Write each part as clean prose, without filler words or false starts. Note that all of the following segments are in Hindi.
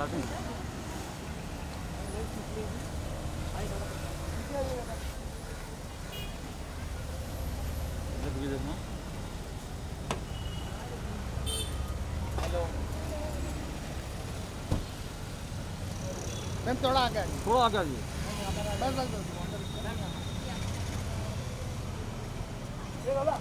आते हैं। इधर भी देखना। मैम थोड़ा आगे आइए। थोड़ा आगे आ जाइए। बस ये वाला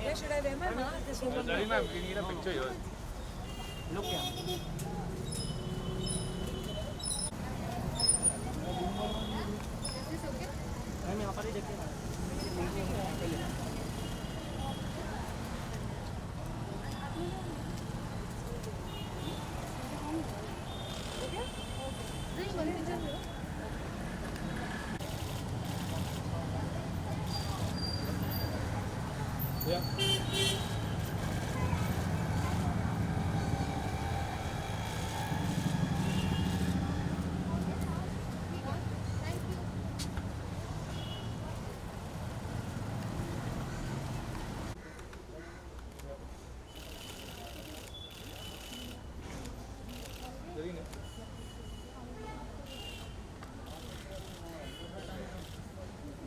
Where should I wear my mask? This woman. Sorry ma'am, we need a picture here. look here. Ma'am यहाँ पर ही देखिए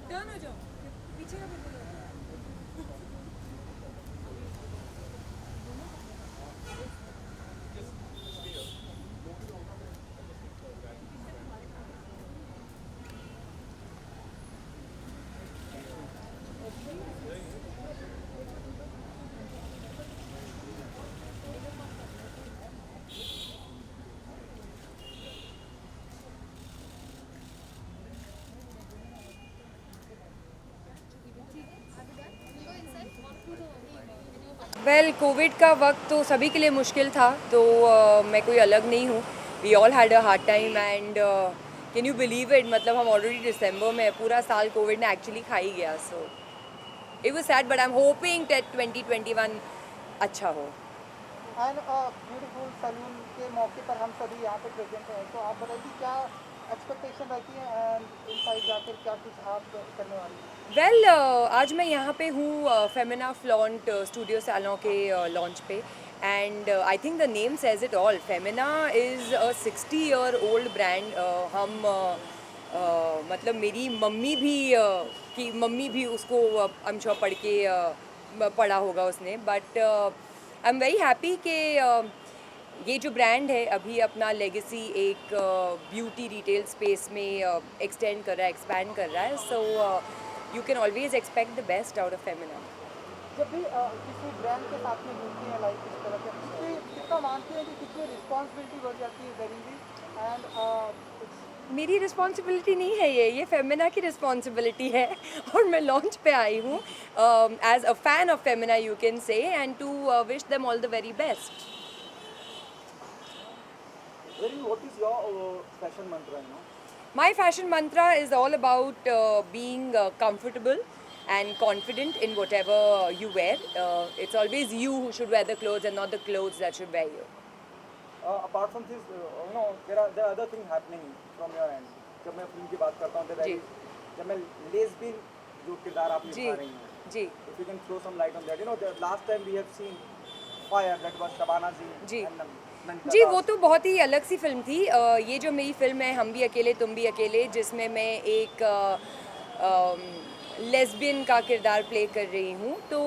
Turn हो जाओ पीछे का बिल्कुल वेल कोविड का वक्त तो सभी के लिए मुश्किल था, तो मैं कोई अलग नहीं हूँ. We all had a hard time and can you believe it, मतलब हम ऑलरेडी दिसंबर में, पूरा साल कोविड ने एक्चुअली खा ही गया. So it was sad but I am hoping that 2021 अच्छा हो. एंड ब्यूटीफुल सैलून के मौके पर हम सभी यहाँ पे प्रेजेंट हैं, तो आप बताइए क्या एक्सपेक्टेशन रहती है एंड इनसाइड जाकर क्या कुछ आप करने वाली हैं? वेल आज मैं यहाँ पे हूँ फेमिना फ्लॉन्ट स्टूडियो सैलॉन के लॉन्च पे, and I think the name says it all. Femina is a 60-year-old brand. हम मतलब मेरी मम्मी भी की मम्मी भी उसको आई एम श्योर पढ़ा होगा उसने. But I am very happy कि ये जो ब्रांड है अभी अपना लेगेसी एक ब्यूटी रिटेल स्पेस में एक्सटेंड कर रहा है, एक्सपैंड कर रहा है. सो you can always expect the best out of Femina. जब भी किसी ब्रांड के साथ में जुड़ती हैं लाइक इस तरह से कितना मानते हैं कि कितनी रिस्पॉन्सिबिलिटी बढ़ जाती है वेरिंग एंड मेरी रिस्पॉन्सिबिलिटी नहीं है ये फेमिना की रिस्पॉन्सिबिलिटी है. और मैं लॉन्च पे आई हूँ as a fan of Femina you can say, and to wish them all the very best. What is your fashion mantra now? My fashion mantra is all about being comfortable and confident in whatever you wear. It's always you who should wear the clothes and not the clothes that should wear you. Apart from this, there are other things happening from your end. जब मैं फिल्म की बात करता हूँ जी. जब मैं लेस्बियन जो किरदार आप निभा रही हैं, जी. if you can throw some light on that. The last time we have seen Fire, that was Shabana ji. and Nandita ji Das. वो तो बहुत ही अलग सी फिल्म थी. ये जो मेरी फिल्म है हम भी अकेले तुम भी अकेले, जिसमें मैं एक लेस्बियन का किरदार प्ले कर रही हूँ, तो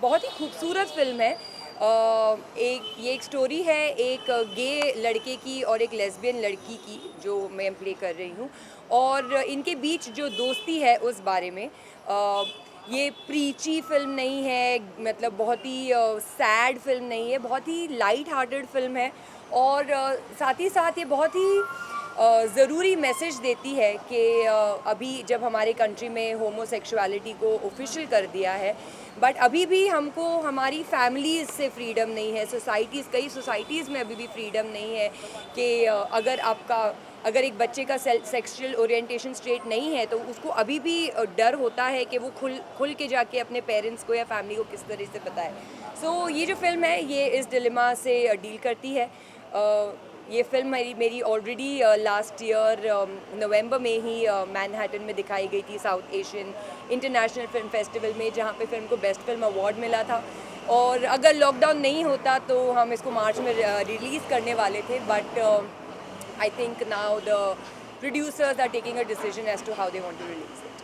बहुत ही खूबसूरत फिल्म है. ये एक स्टोरी है एक गे लड़के की और एक लेस्बियन लड़की की जो मैं प्ले कर रही हूँ, और इनके बीच जो दोस्ती है उस बारे में. ये प्रीची फिल्म नहीं है, मतलब बहुत ही सैड फिल्म नहीं है, बहुत ही लाइट हार्टेड फिल्म है. और साथ ही साथ ये बहुत ही ज़रूरी मैसेज देती है कि अभी जब हमारे कंट्री में होमोसेक्सुअलिटी को ऑफिशियल कर दिया है, बट अभी भी हमको हमारी फैमिलीज़ से फ्रीडम नहीं है. कई सोसाइटीज़ में अभी भी फ्रीडम नहीं है कि अगर एक बच्चे का सेक्सुअल ओरिएंटेशन स्ट्रेट नहीं है तो उसको अभी भी डर होता है कि वो खुल के जाके अपने पेरेंट्स को या फैमिली को किस तरह से बताए. सो ये जो फिल्म है ये इस डिलेमा से डील करती है. ये फिल्म मेरी ऑलरेडी लास्ट ईयर नवंबर में ही मैनहट्टन में दिखाई गई थी, south Asian international film festival में, जहाँ पे फिल्म को बेस्ट फिल्म अवार्ड मिला था। और अगर लॉकडाउन नहीं होता तो हम इसको मार्च में रिलीज़ करने वाले थे, but I think now the producers are taking a decision as to how they want to release it.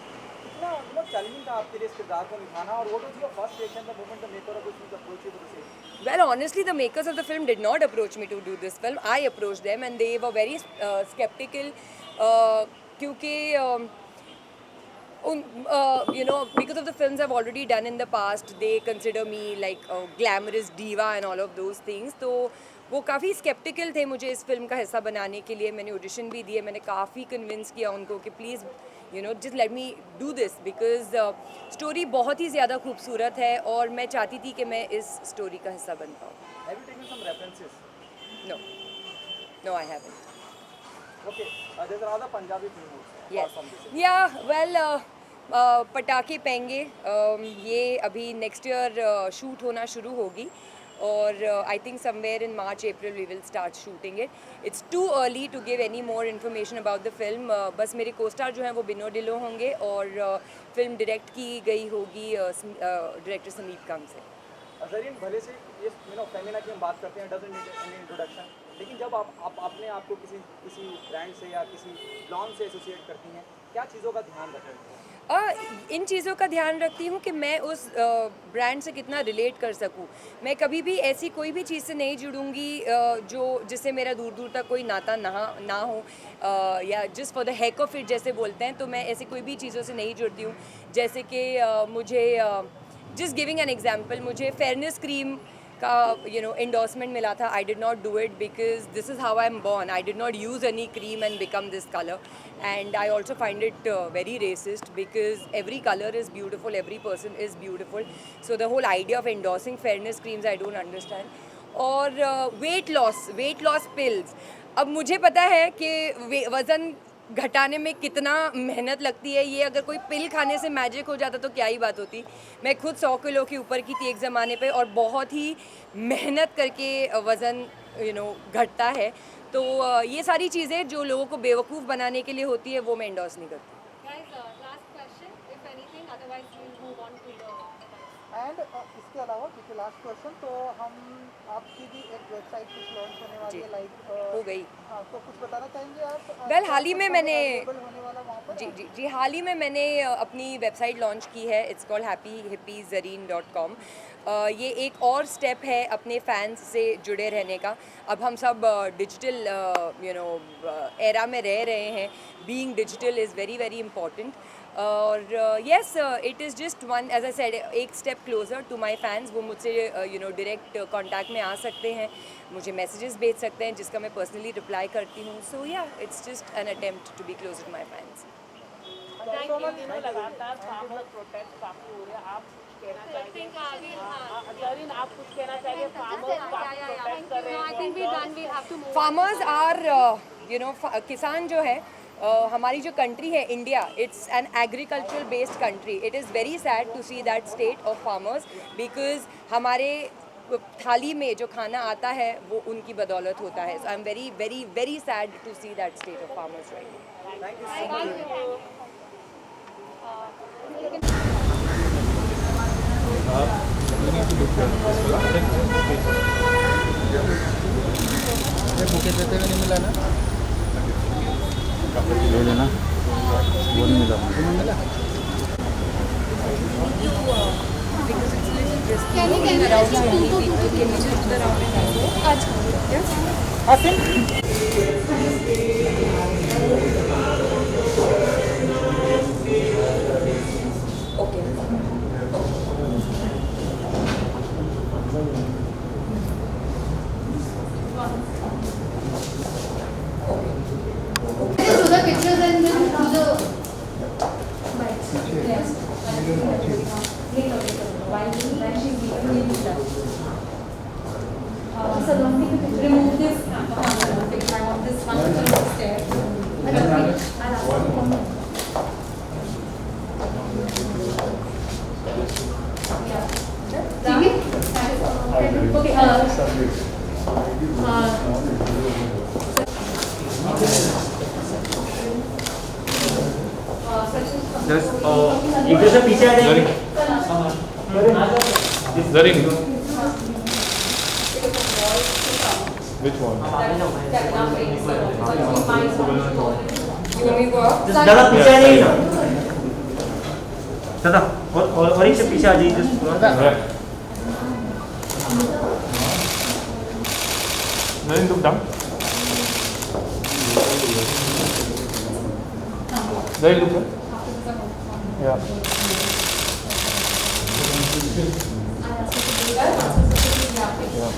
कितना मतलब चैलेंजिंग था आपके लिए इस किरदार को निभाना, और what was your first reaction the moment the maker of this film approach you to the same? Well, honestly, the makers of the film did not approach me to do this film. I approached them and they were very skeptical क्योंकि you know, because of the films I've already done in the past, they consider me like a glamorous diva and all of those things. तो वो काफ़ी स्केप्टिकल थे मुझे इस फिल्म का हिस्सा बनाने के लिए। मैंने ऑडिशन भी दिए, मैंने काफ़ी कन्विंस किया उनको कि please you know just let me do this, because story बहुत ही ज़्यादा खूबसूरत है और मैं चाहती थी कि मैं इस स्टोरी का हिस्सा बन पाऊँ। Have you taken some references? No, no I haven't. Okay, there is another Punjabi film Yes. Yeah, well, पटाखे पेंगे ये अभी नेक्स्ट ईयर शूट होना शुरू होगी और I think somewhere in March April we will start shooting it. It's too early to give any more information about the film. बस मेरे कोस्टार जो हैं वो बिनो डिलो होंगे और फिल्म डायरेक्ट की गई होगी डायरेक्टर समीप कंग से। जरीन, भले से ये फेमिना की हम बात करते हैं, डजंट नीड एनी इंट्रोडक्शन, लेकिन जब आप अपने आप को किसी ब्रांड से या किसी ब्रांड से एसोसिएट करती हैं, क्या चीज़ों का ध्यान रखते हैं? इन चीज़ों का ध्यान रखती हूँ कि मैं उस ब्रांड से कितना रिलेट कर सकूँ। मैं कभी भी ऐसी कोई भी चीज़ से नहीं जुड़ूंगी जो जिससे मेरा दूर दूर तक कोई नाता ना हो, या just for the hack of it जैसे बोलते हैं, तो मैं ऐसी कोई भी चीज़ों से नहीं जुड़ती हूँ। जैसे कि मुझे जस्ट गिविंग एन एग्जाम्पल, मुझे फेयरनेस क्रीम का endorsement मिला था। I did not do it because this is how I'm born. I did not use any cream and become this color, and I also find it very racist because every color is beautiful, every person is beautiful. So the whole idea of endorsing fairness creams I don't understand. और weight loss pills, अब मुझे पता है कि वज़न घटाने में कितना मेहनत लगती है। ये अगर कोई पिल खाने से मैजिक हो जाता तो क्या ही बात होती। मैं खुद 100 किलो के ऊपर की थी एक ज़माने पे और बहुत ही मेहनत करके वज़न घटता है। तो ये सारी चीज़ें जो लोगों को बेवकूफ़ बनाने के लिए होती है वो मैं एंडोर्स नहीं करती। एंड इसके अलावा क्योंकि लास्ट क्वेश्चन, तो हम आपकी भी एक वेबसाइट कुछ लॉन्च होने वाली है, लाइक हो गई। हाँ, तो कुछ बताना चाहेंगे आप? वेल, हाल ही में मैंने होने वाला वहाँ पर? जी हाल ही में मैंने अपनी वेबसाइट लॉन्च की है। It's called happyhippiezareen.com। ये एक और स्टेप है अपने फैंस से जुड़े रहने का। अब हम सब डिजिटल एरा में रह रहे हैं। Being digital is very very important. और yes, it is just one, as I said, एक step closer to my fans. वो मुझसे डायरेक्ट कांटेक्ट में आ सकते हैं, मुझे मैसेजेस भेज सकते हैं जिसका मैं पर्सनली रिप्लाई करती हूँ। So yeah, it's just an attempt to be close to my fans. लगातार फार्मर प्रोटेस्ट काफी हो रहे हैं, आप कहना चाहिए जरीन, आप कुछ कहना चाहिए? फार्मर्स काफी प्रोटेस्ट कर रहे हैं। फार्मर्स आर किसान जो है हमारी जो कंट्री है India, it's an agricultural based country. It is very sad to see that state of farmers because हमारे थाली में जो खाना आता है वो उनकी बदौलत होता है। So I am very very very sad to see that state of farmers right. Thank you so much. Bouquet देते हुए नहीं मिला ना, ले लेना, वो नहीं मिला, तुम्हें मिला? To the pictures and then to the bites. Yes. Remove this picture of this one stair. Okay. एक दूसरे पीछे आ जाएंगे। Zarin. Which one? You want me to go up? दादा पीछे आ जाइए ना। दादा और एक से पीछे आ जाइए। Zarin, look down. Zarin, look here. Yeah. Yeah.